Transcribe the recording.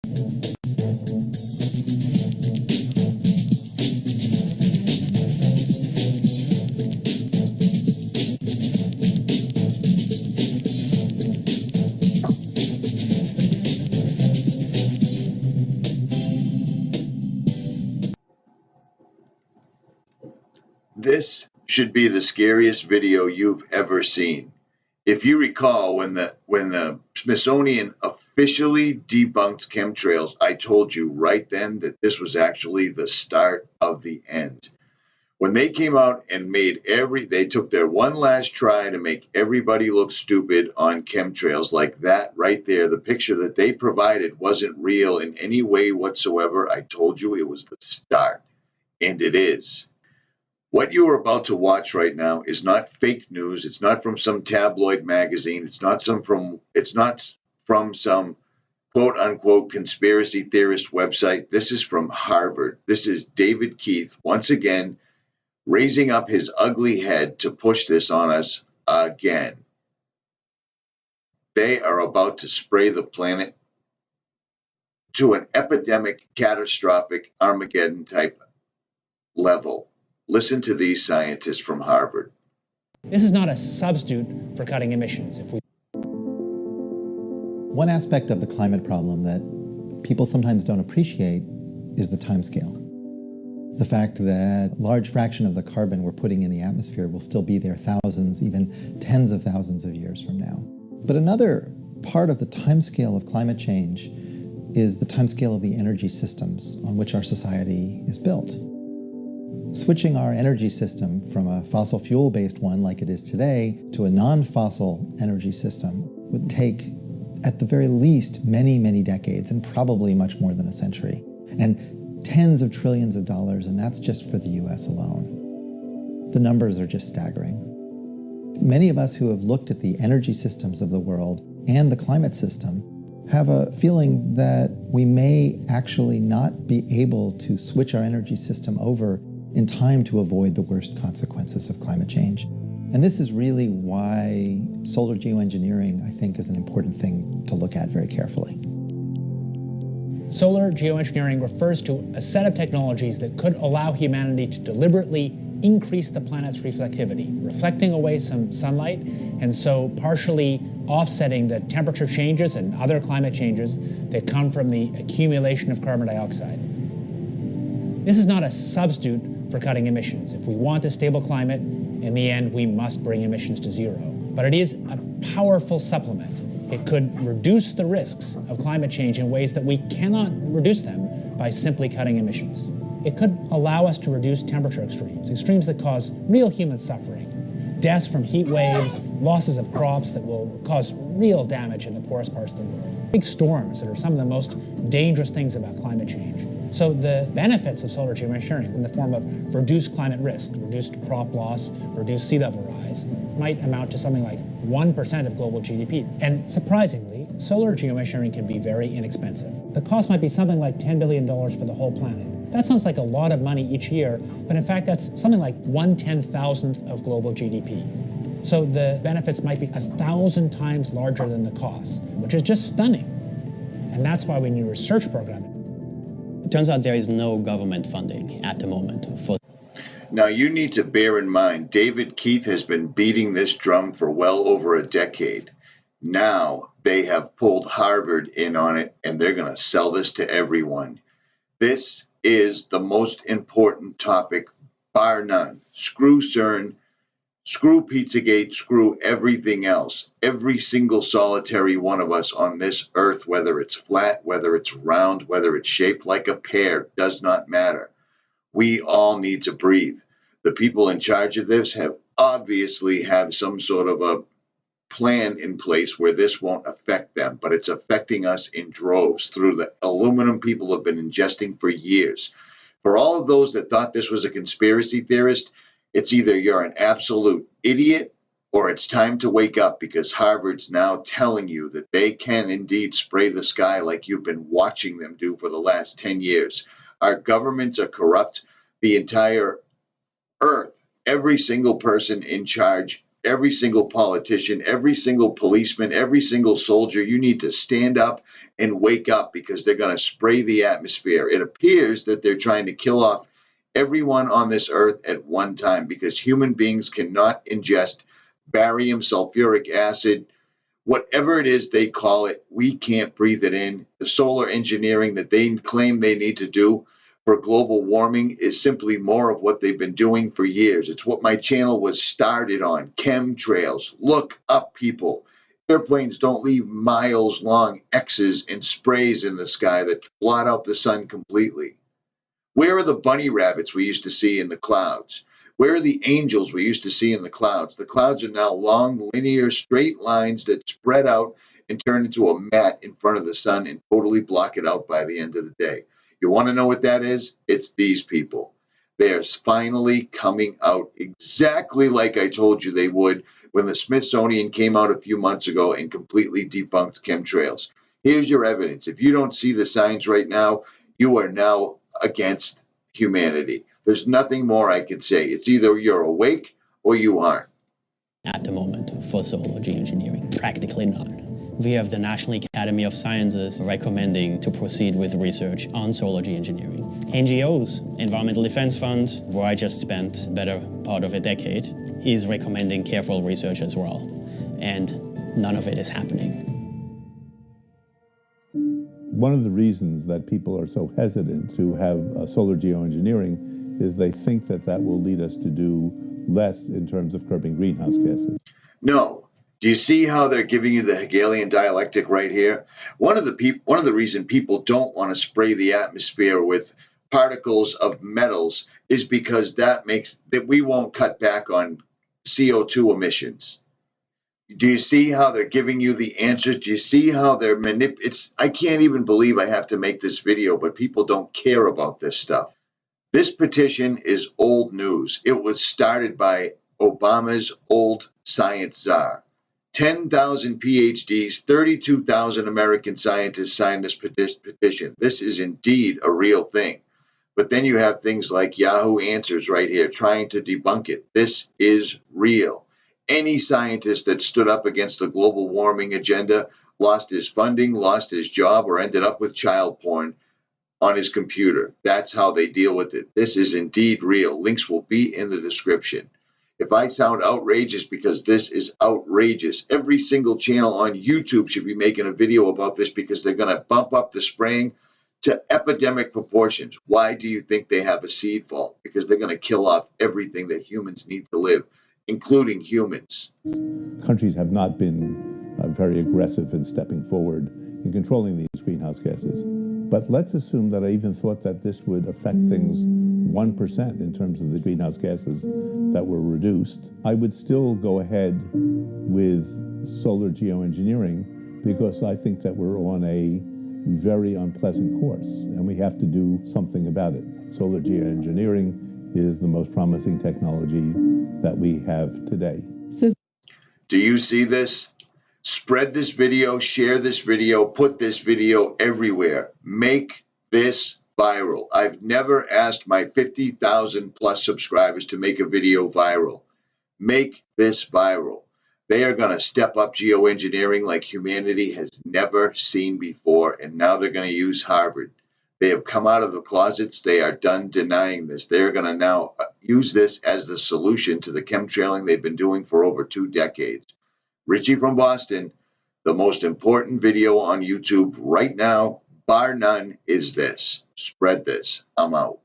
This should be the scariest video you've ever seen. If you recall, when the Smithsonian officially debunked chemtrails, I told you right then that this was actually the start of the end. When they came out and they took their one last try to make everybody look stupid on chemtrails, like that right there, the picture that they provided wasn't real in any way whatsoever. I told you it was the start, and it is. What you are about to watch right now is not fake news. It's not from some tabloid magazine. It's not from some quote unquote conspiracy theorist website. This is from Harvard. This is David Keith once again raising up his ugly head to push this on us again. They are about to spray the planet to an epidemic, catastrophic Armageddon type level. Listen to these scientists from Harvard. This is not a substitute for cutting emissions. One aspect of the climate problem that people sometimes don't appreciate is the timescale. The fact that a large fraction of the carbon we're putting in the atmosphere will still be there thousands, even tens of thousands of years from now. But another part of the timescale of climate change is the timescale of the energy systems on which our society is built. Switching our energy system from a fossil fuel-based one like it is today to a non-fossil energy system would take, at the very least, many, many decades, and probably much more than a century, and tens of trillions of dollars, and that's just for the US alone. The numbers are just staggering. Many of us who have looked at the energy systems of the world and the climate system have a feeling that we may actually not be able to switch our energy system over in time to avoid the worst consequences of climate change. And this is really why solar geoengineering, I think, is an important thing to look at very carefully. Solar geoengineering refers to a set of technologies that could allow humanity to deliberately increase the planet's reflectivity, reflecting away some sunlight, and so partially offsetting the temperature changes and other climate changes that come from the accumulation of carbon dioxide. This is not a substitute for cutting emissions. If we want a stable climate, in the end, we must bring emissions to zero. But it is a powerful supplement. It could reduce the risks of climate change in ways that we cannot reduce them by simply cutting emissions. It could allow us to reduce temperature extremes that cause real human suffering, deaths from heat waves, losses of crops that will cause real damage in the poorest parts of the world, big storms that are some of the most dangerous things about climate change. So the benefits of solar geoengineering in the form of reduced climate risk, reduced crop loss, reduced sea level rise, might amount to something like 1% of global GDP. And surprisingly, solar geoengineering can be very inexpensive. The cost might be something like $10 billion for the whole planet. That sounds like a lot of money each year, but in fact that's something like 1/10,000th of global GDP. So the benefits might be 1,000 times larger than the costs, which is just stunning. And that's why we need a research program. It turns out there is no government funding at the moment for. Now you need to bear in mind, David Keith has been beating this drum for well over a decade. Now they have pulled Harvard in on it, and they're going to sell this to everyone. This is the most important topic, bar none. Screw CERN, screw Pizzagate, screw everything else. Every single solitary one of us on this earth, whether it's flat, whether it's round, whether it's shaped like a pear, does not matter. We all need to breathe. The people in charge of this obviously have some sort of a plan in place where this won't affect them, but it's affecting us in droves through the aluminum people have been ingesting for years. For all of those that thought this was a conspiracy theorist, it's either you're an absolute idiot or it's time to wake up, because Harvard's now telling you that they can indeed spray the sky like you've been watching them do for the last 10 years. Our governments are corrupt. The entire earth, every single person in charge every single politician, every single policeman, every single soldier, you need to stand up and wake up because they're going to spray the atmosphere. It appears that they're trying to kill off everyone on this earth at one time because human beings cannot ingest barium sulfuric acid, whatever it is they call it. We can't breathe it in. The solar engineering that they claim they need to do for global warming is simply more of what they've been doing for years. It's what my channel was started on, chemtrails. Look up, people. Airplanes don't leave miles long X's and sprays in the sky that blot out the sun completely. Where are the bunny rabbits we used to see in the clouds? Where are the angels we used to see in the clouds? The clouds are now long, linear, straight lines that spread out and turn into a mat in front of the sun and totally block it out by the end of the day. You want to know what that is? It's these people. They're finally coming out exactly like I told you they would when the Smithsonian came out a few months ago and completely debunked chemtrails. Here's your evidence. If you don't see the signs right now, you are now against humanity. There's nothing more I can say. It's either you're awake or you aren't. At the moment for solar geoengineering, practically none. We have the National Academy of Sciences recommending to proceed with research on solar geoengineering. NGOs, Environmental Defense Fund, where I just spent the better part of a decade, is recommending careful research as well. And none of it is happening. One of the reasons that people are so hesitant to have solar geoengineering is they think that that will lead us to do less in terms of curbing greenhouse gases. No. Do you see how they're giving you the Hegelian dialectic right here? One of the reasons people don't want to spray the atmosphere with particles of metals is because that makes that we won't cut back on CO2 emissions. Do you see how they're giving you the answers? Do you see how they're I can't even believe I have to make this video, but people don't care about this stuff. This petition is old news. It was started by Obama's old science czar. 10,000 PhDs, 32,000 American scientists signed this petition. This is indeed a real thing. But then you have things like Yahoo Answers right here trying to debunk it. This is real. Any scientist that stood up against the global warming agenda lost his funding, lost his job, or ended up with child porn on his computer. That's how they deal with it. This is indeed real. Links will be in the description. If I sound outrageous because this is outrageous, every single channel on YouTube should be making a video about this because they're going to bump up the spraying to epidemic proportions. Why do you think they have a seed vault? Because they're going to kill off everything that humans need to live, including humans. Countries have not been very aggressive in stepping forward in controlling these greenhouse gases. But let's assume that I even thought that this would affect things 1% in terms of the greenhouse gases that were reduced. I would still go ahead with solar geoengineering because I think that we're on a very unpleasant course and we have to do something about it. Solar geoengineering is the most promising technology that we have today. Do you see this? Spread this video, share this video, put this video everywhere. Make this viral. I've never asked my 50,000 plus subscribers to make a video viral. Make this viral. They are going to step up geoengineering like humanity has never seen before, and now they're going to use Harvard. They have come out of the closets. They are done denying this. They are going to now use this as the solution to the chemtrailing they've been doing for over 2 decades. Richie from Boston, the most important video on YouTube right now, bar none, is this. Spread this. I'm out.